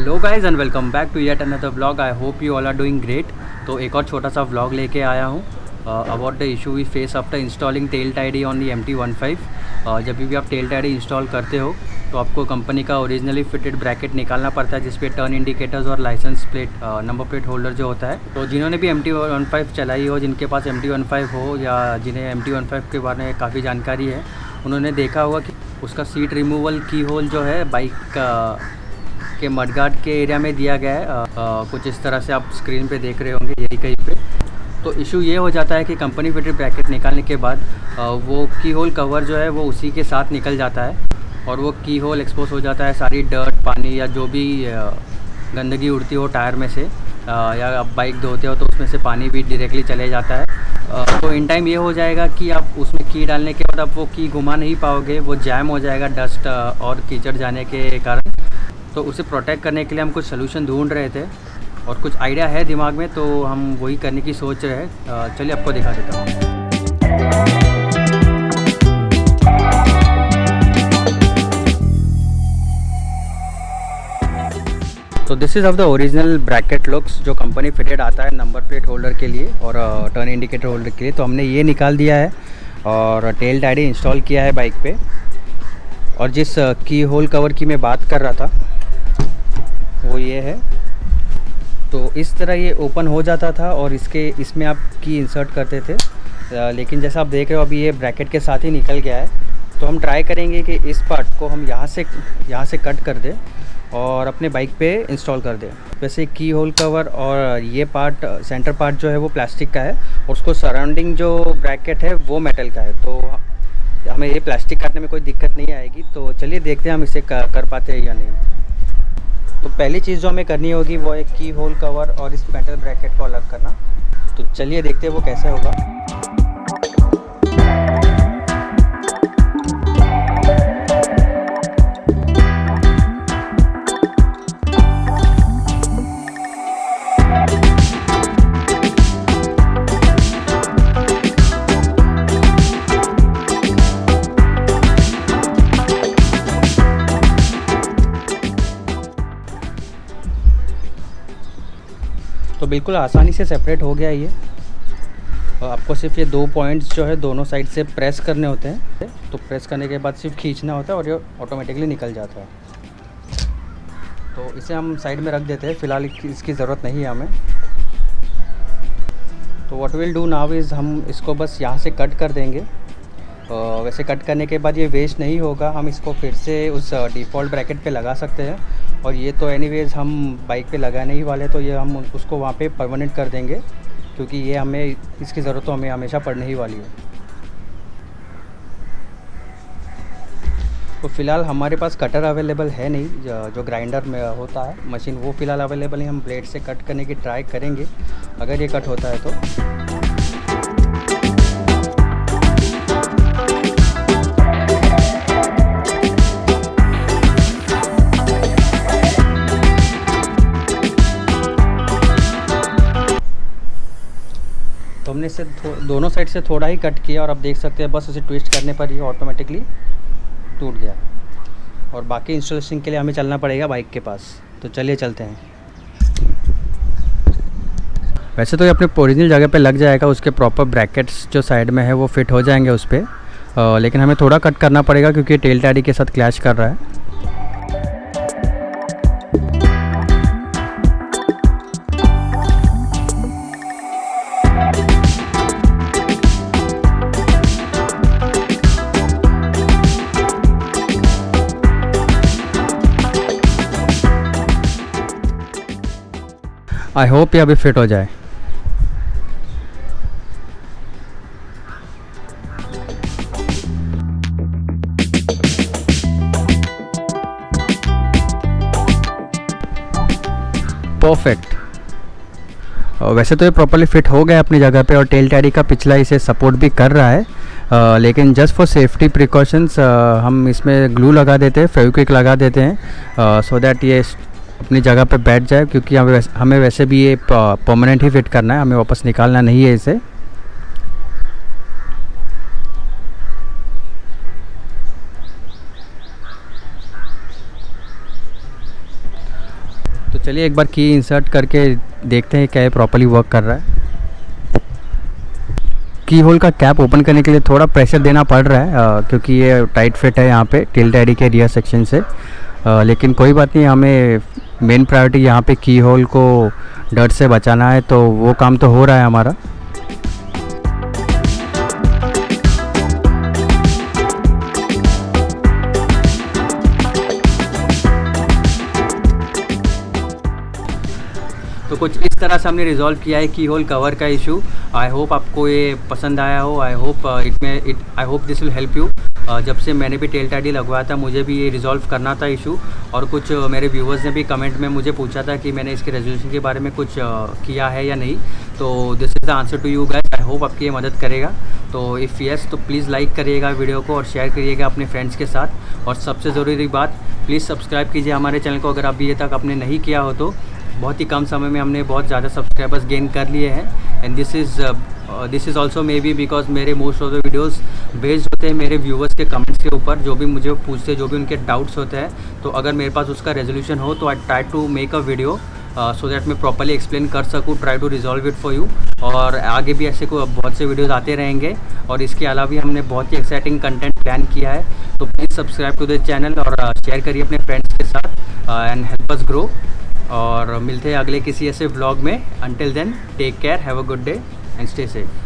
Hello guys and welcome back to yet another vlog. I hope you all are doing great. तो एक और छोटा सा vlog लेके आया हूँ about the issue we face after installing tail tidy on the MT-15। जब भी आप टेल टाइडी इंस्टॉल करते हो तो आपको कंपनी का ओरिजिनली फिटेड ब्रैकेट निकालना पड़ता है, जिस पे टर्न इंडिकेटर्स और licence plate number plate holder जो होता है। तो जिन्होंने भी MT-15 चलाई हो, जिनके पास MT-15 हो या जिन्हें MT-15 के बारे में काफ़ी जानकारी है, उन्होंने देखा होगा कि उसका सीट रिमूवल की होल जो है बाइक के मडगार्ड के एरिया में दिया गया है। कुछ इस तरह से आप स्क्रीन पे देख रहे होंगे, यही कहीं पे। तो इशू ये हो जाता है कि कंपनी फिटेड ब्रैकेट निकालने के बाद वो की होल कवर जो है वो उसी के साथ निकल जाता है और वो की होल एक्सपोज हो जाता है। सारी डर्ट, पानी या जो भी गंदगी उड़ती हो टायर में से या आप बाइक धोते हो तो उसमें से पानी भी डायरेक्टली चले जाता है। तो इन टाइम ये हो जाएगा कि आप उसमें की डालने के बाद आप वो की घुमा नहीं पाओगे, वो जैम हो जाएगा डस्ट और कीचड़ जाने के कारण। तो उसे प्रोटेक्ट करने के लिए हम कुछ सोल्यूशन ढूंढ रहे थे और कुछ आइडिया है दिमाग में, तो हम वही करने की सोच रहे हैं। चलिए आपको दिखा देता हूँ। तो this is of the original bracket looks जो कंपनी फिटेड आता है नंबर प्लेट होल्डर के लिए और टर्न इंडिकेटर होल्डर के लिए। तो हमने ये निकाल दिया है और टेल टाइडी इंस्टॉल किया है बाइक पे। और जिस की होल कवर की मैं बात कर रहा था वो ये है। तो इस तरह ये ओपन हो जाता था और इसमें आप की इंसर्ट करते थे, लेकिन जैसा आप देख रहे हो अभी ये ब्रैकेट के साथ ही निकल गया है। तो हम ट्राई करेंगे कि इस पार्ट को हम यहाँ से कट कर दें और अपने बाइक पे इंस्टॉल कर दें। वैसे की होल कवर और ये पार्ट सेंटर पार्ट जो है वो प्लास्टिक का है और उसको सराउंडिंग जो ब्रैकेट है वो मेटल का है। तो हमें ये प्लास्टिक काटने में कोई दिक्कत नहीं आएगी। तो चलिए देखते हैं हम इसे कर पाते हैं या नहीं। तो पहली चीज़ जो हमें करनी होगी वो है की होल कवर और इस मेटल ब्रैकेट को अलग करना। तो चलिए देखते हैं वो कैसे होगा। तो बिल्कुल आसानी से सेपरेट हो गया ये। और आपको सिर्फ ये दो पॉइंट्स जो है दोनों साइड से प्रेस करने होते हैं। तो प्रेस करने के बाद सिर्फ खींचना होता है और ये ऑटोमेटिकली निकल जाता है। तो इसे हम साइड में रख देते हैं, फ़िलहाल इसकी ज़रूरत नहीं है हमें। तो what will do now is हम इसको बस यहाँ से कट कर देंगे। वैसे कट करने के बाद ये वेस्ट नहीं होगा, हम इसको फिर से उस डिफ़ॉल्ट ब्रैकेट पे लगा सकते हैं। और ये तो एनीवेज़ हम बाइक पे लगाने ही वाले, तो ये हम उसको वहाँ पे परमानेंट कर देंगे, क्योंकि ये हमें इसकी ज़रूरत तो हमें हमेशा पड़ने ही वाली है। तो फ़िलहाल हमारे पास कटर अवेलेबल है नहीं, जो ग्राइंडर में होता है मशीन वो फ़िलहाल अवेलेबल है। हम ब्लेड से कट करने की ट्राई करेंगे अगर ये कट होता है तो। तो हमने इसे दोनों साइड से थोड़ा ही कट किया और आप देख सकते हैं बस उसे ट्विस्ट करने पर ये ऑटोमेटिकली टूट गया। और बाकी इंस्टॉलेशन के लिए हमें चलना पड़ेगा बाइक के पास। तो चलिए चलते हैं। वैसे तो ये अपने ओरिजिनल जगह पे लग जाएगा, उसके प्रॉपर ब्रैकेट्स जो साइड में है वो फिट हो जाएंगे उस पर। लेकिन हमें थोड़ा कट करना पड़ेगा क्योंकि टेल टाइडी के साथ क्लैश कर रहा है। आई होप ये अभी फिट हो जाए। परफेक्ट। वैसे तो ये प्रॉपर्ली फिट हो गया अपनी जगह पे और टेल टाइडी का पिछला इसे सपोर्ट भी कर रहा है। लेकिन जस्ट फॉर सेफ्टी प्रिकॉशंस हम इसमें ग्लू लगा देते हैं, फेविक्विक लगा देते हैं सो दैट ये अपनी जगह पे बैठ जाए, क्योंकि हमें वैसे भी ये परमानेंट ही फिट करना है, हमें वापस निकालना नहीं है इसे। चलिए एक बार की इंसर्ट करके देखते हैं क्या ये प्रॉपर्ली वर्क कर रहा है। की होल का कैप ओपन करने के लिए थोड़ा प्रेशर देना पड़ रहा है क्योंकि ये टाइट फिट है यहाँ पे टेल टैडी के रियर सेक्शन से। लेकिन कोई बात नहीं, हमें मेन प्रायोरिटी यहाँ पे की होल को डर्ट से बचाना है, तो वो काम तो हो रहा है हमारा। तो कुछ इस तरह से हमने रिजॉल्व किया है की होल कवर का इशू। आई होप आपको ये पसंद आया हो। I hope this will help you. जब से मैंने भी टेल टैडी लगवाया था मुझे भी ये रिजॉल्व करना था इशू, और कुछ मेरे व्यूवर्स ने भी कमेंट में मुझे पूछा था कि मैंने इसके रेजोल्यूशन के बारे में कुछ किया है या नहीं। तो this is the answer to you guys. I hope आपकी ये मदद करेगा। तो इफ़ यस तो प्लीज़ लाइक करिएगा वीडियो को और शेयर करिएगा अपने फ्रेंड्स के साथ। और सबसे ज़रूरी बात, प्लीज़ सब्सक्राइब कीजिए हमारे चैनल को अगर अभी तक आपने नहीं किया हो तो। बहुत ही कम समय में हमने बहुत ज़्यादा सब्सक्राइबर्स गेन कर लिए हैं। And this is also maybe बी बिकॉज मेरे most of the videos based होते हैं मेरे व्यूवर्स के कमेंट्स के ऊपर, जो भी मुझे पूछते हैं, जो भी उनके डाउट्स होते हैं। तो अगर मेरे पास उसका रेजोल्यूशन हो तो I try to make a video so that मैं प्रॉपर्ली एक्सप्लेन कर सकूँ, try to resolve it for you. और आगे भी ऐसे को बहुत से वीडियोज़ आते रहेंगे। और इसके अलावा भी हमने बहुत ही एक्साइटिंग कंटेंट प्लान किया है। तो please subscribe to the channel और शेयर करिए अपने फ्रेंड्स के साथ एंड हेल्प अस ग्रो। और मिलते हैं अगले किसी ऐसे व्लॉग में। Until then take care, have a good day and stay safe.